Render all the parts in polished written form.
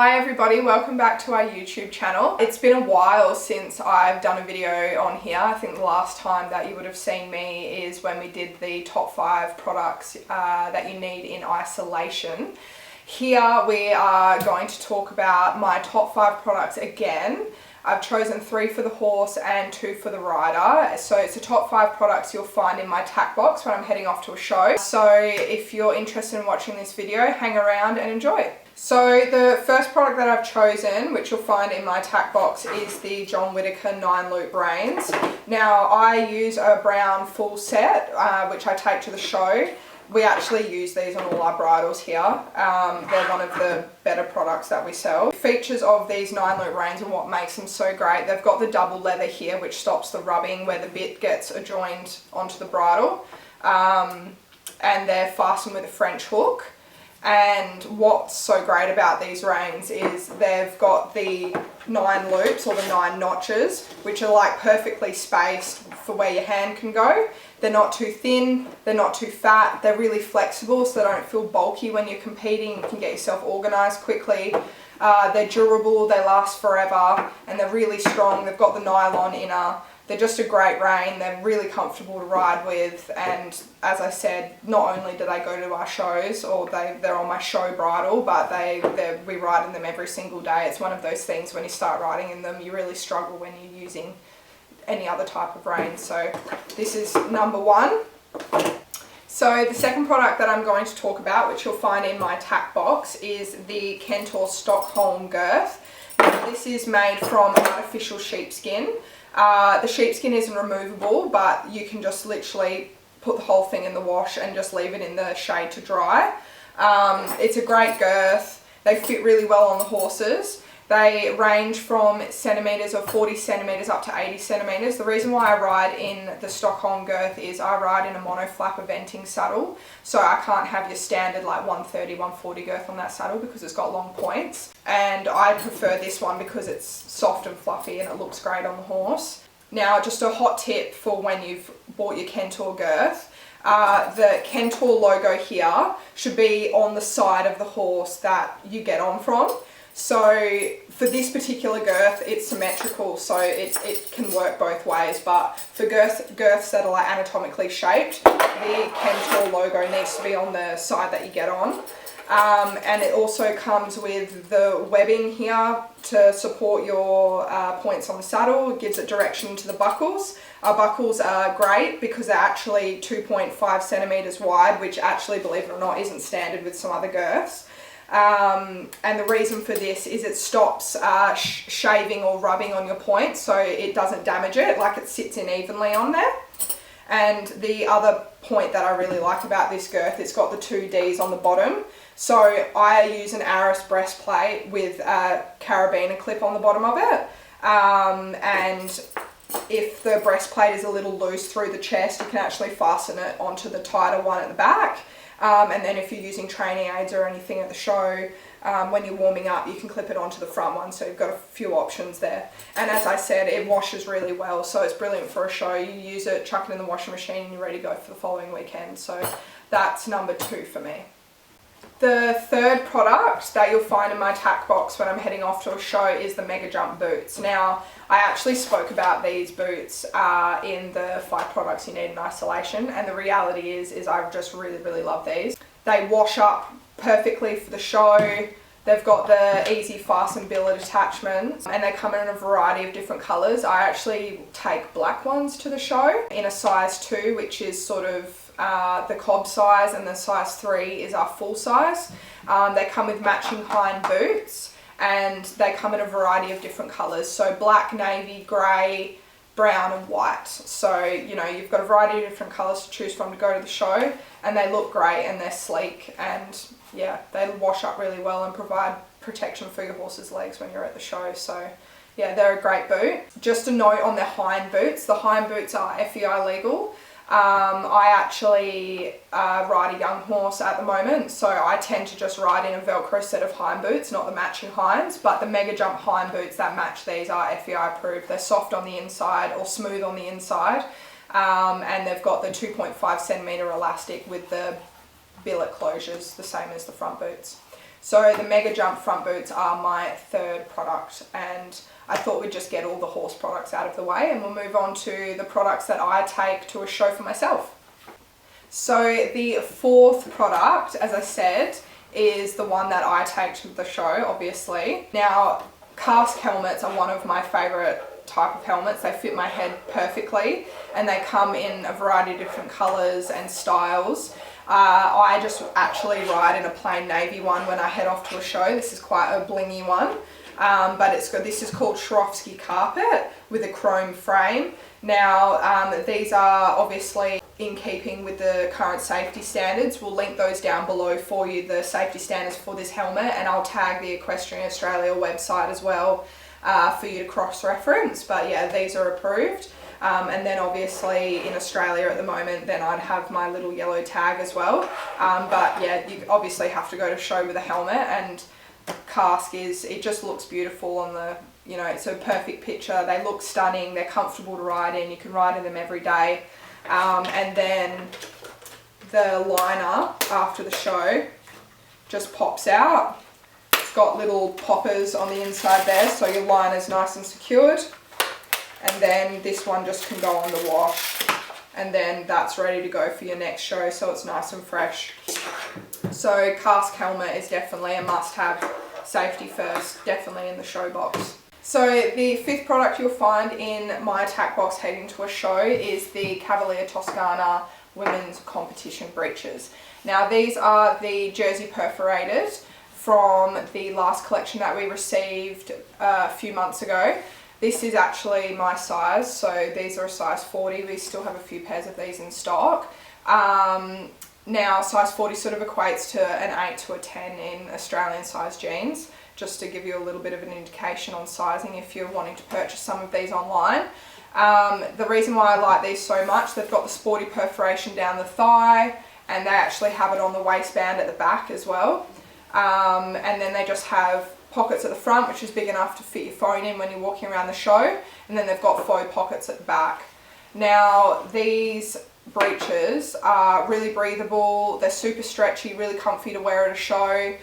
Hi everybody, welcome back to our YouTube channel. It's been a while since I've done a video on here. I think the last time that you would have seen me is when we did the top 5 products that you need in isolation. Here we are going to talk about my top 5 products again. I've chosen 3 for the horse and 2 for the rider. So it's the top 5 products you'll find in my tack box when I'm heading off to a show. So if you're interested in watching this video, hang around and enjoy. So the first product that I've chosen, which you'll find in my tack box, is the Whitaker 9 loop reins. Now I use a brown full set, which I take to the show. We actually use these on all our bridles here. They're one of the better products that we sell. Features of these 9 loop reins and what makes them so great: they've got the double leather here, which stops the rubbing where the bit gets adjoined onto the bridle, and they're fastened with a French hook. And what's so great about these reins is they've got the 9 loops, or the 9 notches, which are like perfectly spaced for where your hand can go. They're not too thin, they're not too fat, they're really flexible so they don't feel bulky when you're competing. You can get yourself organised quickly. They're durable, they last forever, and they're really strong. They've got the nylon inner. They're just a great rein. They're really comfortable to ride with, and as I said, not only do they go to our shows, or they're on my show bridle, but we ride in them every single day. It's one of those things when you start riding in them, you really struggle when you're using any other type of rein. So this is number 1. So the second product that I'm going to talk about, which you'll find in my tack box, is the Cantor Stockholm girth. Now, this is made from artificial sheepskin. The sheepskin isn't removable, but you can just literally put the whole thing in the wash and just leave it in the shade to dry. It's a great girth. They fit really well on the horses. They range from centimetres of 40 centimetres up to 80 centimetres. The reason why I ride in the Stockholm girth is I ride in a monoflap eventing saddle, so I can't have your standard like 130, 140 girth on that saddle because it's got long points. And I prefer this one because it's soft and fluffy and it looks great on the horse. Now, just a hot tip for when you've bought your Kentaur girth. The Kentaur logo here should be on the side of the horse that you get on from. So for this particular girth, it's symmetrical, so it can work both ways, but for girths that are like anatomically shaped, the Kentaur logo needs to be on the side that you get on. And it also comes with the webbing here to support your points on the saddle. It gives it direction to the buckles. Our buckles are great because they're actually 2.5 centimetres wide, which actually, believe it or not, isn't standard with some other girths. And the reason for this is it stops shaving or rubbing on your points, so it doesn't damage it, like it sits in evenly on there. And the other point that I really like about this girth, it's got the 2 Ds on the bottom. So I use an Aris breastplate with a carabiner clip on the bottom of it. And if the breastplate is a little loose through the chest, you can actually fasten it onto the tighter one at the back. And then if you're using training aids or anything at the show, when you're warming up, you can clip it onto the front one, so you've got a few options there. And as I said, it washes really well, so it's brilliant for a show. You use it, chuck it in the washing machine, and you're ready to go for the following weekend. So that's number 2 for me. The third product that you'll find in my tack box when I'm heading off to a show is the Mega Jump boots. Now, I actually spoke about these boots in the 5 products you need in isolation, and the reality is I just really love these. They wash up perfectly for the show. They've got the easy fasten billet attachments, and they come in a variety of different colours. I actually take black ones to the show in a size 2, which is sort of the cob size, and the size 3 is our full size. They come with matching hind boots, and they come in a variety of different colours, so black, navy, grey, brown and white. So you know, you've got a variety of different colours to choose from to go to the show, and they look great and they're sleek, and yeah, they wash up really well and provide protection for your horse's legs when you're at the show. So yeah, they're a great boot. Just a note on the hind boots: the hind boots are FEI legal. I actually ride a young horse at the moment, so I tend to just ride in a Velcro set of hind boots, not the matching hinds, but the Mega Jump hind boots that match these are FEI approved. They're soft on the inside, or smooth on the inside, and they've got the 2.5 centimetre elastic with the billet closures, the same as the front boots. So the Mega Jump front boots are my third product, and I thought we'd just get all the horse products out of the way and we'll move on to the products that I take to a show for myself. So the fourth product, as I said, is the one that I take to the show, obviously. Now, cask helmets are one of my favourite type of helmets. They fit my head perfectly and they come in a variety of different colours and styles. I just actually ride in a plain navy one when I head off to a show. This is quite a blingy one, but it's good. This is called Swarovski carpet with a chrome frame. Now, these are obviously in keeping with the current safety standards. We'll link those down below for you, the safety standards for this helmet, and I'll tag the Equestrian Australia website as well for you to cross-reference. But yeah, these are approved. And then obviously in Australia at the moment, then I'd have my little yellow tag as well. But yeah, you obviously have to go to show with a helmet, and cask it just looks beautiful on the, you know, it's a perfect picture. They look stunning, they're comfortable to ride in, you can ride in them every day. And then the liner after the show just pops out. It's got little poppers on the inside there, so your liner's nice and secured. And then this one just can go on the wash, and then that's ready to go for your next show, so it's nice and fresh. So cask helmet is definitely a must-have. Safety first, definitely in the show box. So the fifth product you'll find in my tack box heading to a show is the Cavalier Toscana women's competition breeches. Now these are the jersey perforated from the last collection that we received a few months ago. This is actually my size, so these are a size 40. We still have a few pairs of these in stock. Now size 40 sort of equates to an 8 to a 10 in Australian size jeans, just to give you a little bit of an indication on sizing if you're wanting to purchase some of these online. The reason why I like these so much, they've got the sporty perforation down the thigh, and they actually have it on the waistband at the back as well. And then they just have pockets at the front, which is big enough to fit your phone in when you're walking around the show, and then they've got faux pockets at the back. Now these breeches are really breathable, they're super stretchy, really comfy to wear at a show.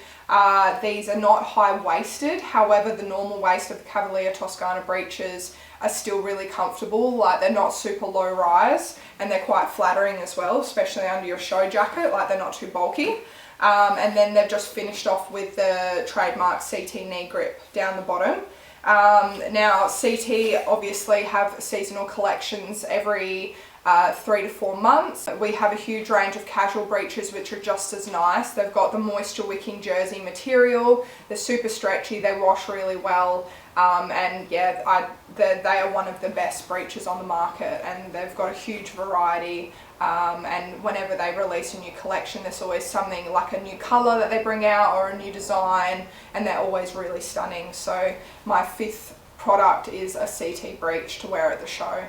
These are not high-waisted, however the normal waist of the Cavalier Toscana breeches are still really comfortable. Like, they're not super low rise, and they're quite flattering as well, especially under your show jacket. Like, they're not too bulky. And then they've just finished off with the trademark CT knee grip down the bottom. Now CT obviously have seasonal collections every 3 to 4 months. We have a huge range of casual breeches which are just as nice. They've got the moisture wicking jersey material, they're super stretchy, they wash really well, and yeah, they are one of the best breeches on the market, and they've got a huge variety. And whenever they release a new collection, there's always something like a new colour that they bring out or a new design, and they're always really stunning. So my fifth product is a CT breech to wear at the show.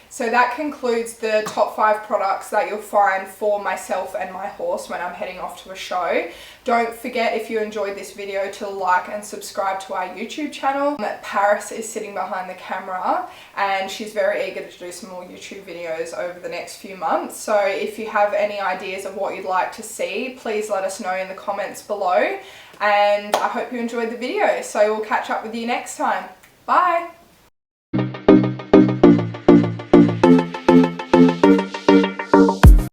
So that concludes the top 5 products that you'll find for myself and my horse when I'm heading off to a show. Don't forget, if you enjoyed this video, to like and subscribe to our YouTube channel. Paris is sitting behind the camera and she's very eager to do some more YouTube videos over the next few months. So if you have any ideas of what you'd like to see, please let us know in the comments below. And I hope you enjoyed the video. So we'll catch up with you next time. Bye!